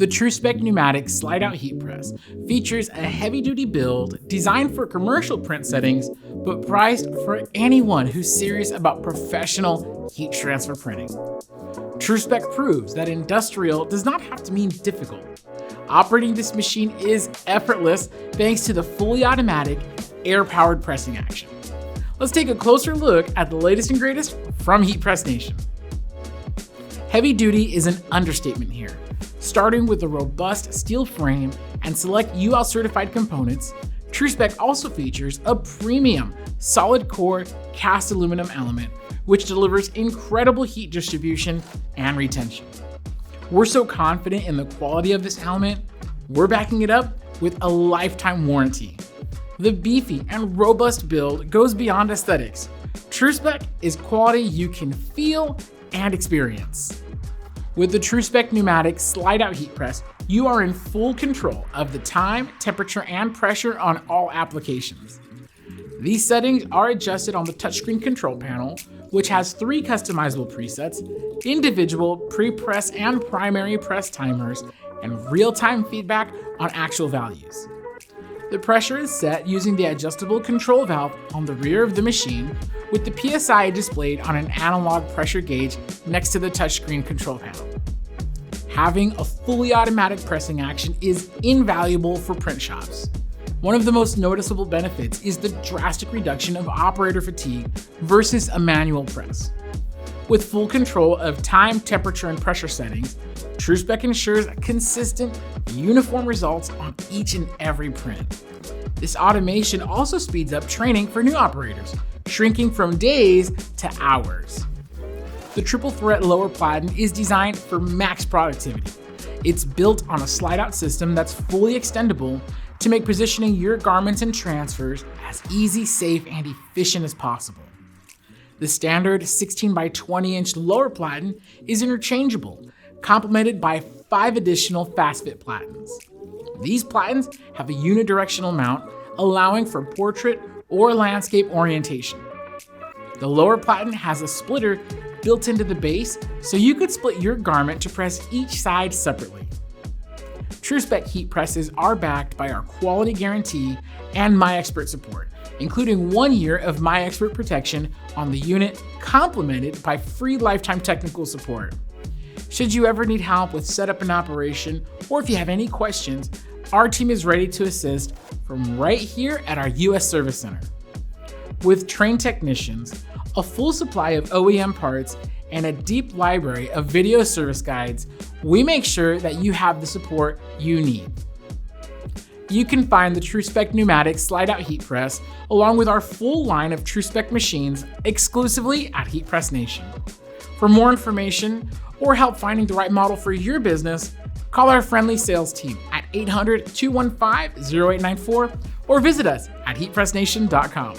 The TrueSpec Pneumatic slide-out heat press features a heavy-duty build designed for commercial print settings, but priced for anyone who's serious about professional heat transfer printing. TrueSpec proves that industrial does not have to mean difficult. Operating this machine is effortless thanks to the fully automatic, air-powered pressing action. Let's take a closer look at the latest and greatest from Heat Press Nation. Heavy duty is an understatement here. Starting with a robust steel frame and select UL certified components, TrueSpec also features a premium solid core cast aluminum element, which delivers incredible heat distribution and retention. We're so confident in the quality of this element, we're backing it up with a lifetime warranty. The beefy and robust build goes beyond aesthetics. TrueSpec is quality you can feel and experience. With the TrueSpec Pneumatic slide-out heat press, you are in full control of the time, temperature, and pressure on all applications. These settings are adjusted on the touchscreen control panel, which has 3 customizable presets, individual pre-press and primary press timers, and real-time feedback on actual values. The pressure is set using the adjustable control valve on the rear of the machine, with the PSI displayed on an analog pressure gauge next to the touchscreen control panel. Having a fully automatic pressing action is invaluable for print shops. One of the most noticeable benefits is the drastic reduction of operator fatigue versus a manual press. With full control of time, temperature, and pressure settings, TrueSpec ensures consistent, uniform results on each and every print. This automation also speeds up training for new operators, shrinking from days to hours. The triple threat lower Platen is designed for max productivity. It's built on a slide-out system that's fully extendable to make positioning your garments and transfers as easy, safe, and efficient as possible. The standard 16 by 20 inch lower Platen is interchangeable, complemented by 5 additional fast fit Platens. These Platens have a unidirectional mount, allowing for portrait or landscape orientation. The lower Platen has a splitter built into the base, so you could split your garment to press each side separately. TrueSpec heat presses are backed by our quality guarantee and MyExpert support, including 1 year of MyExpert protection on the unit, complemented by free lifetime technical support. Should you ever need help with setup and operation, or if you have any questions, our team is ready to assist from right here at our US Service Center. With trained technicians, a full supply of OEM parts, and a deep library of video service guides, we make sure that you have the support you need. You can find the TrueSpec Pneumatic slide-out heat press along with our full line of TrueSpec machines exclusively at Heat Press Nation. For more information or help finding the right model for your business, call our friendly sales team at 800-215-0894 or visit us at heatpressnation.com.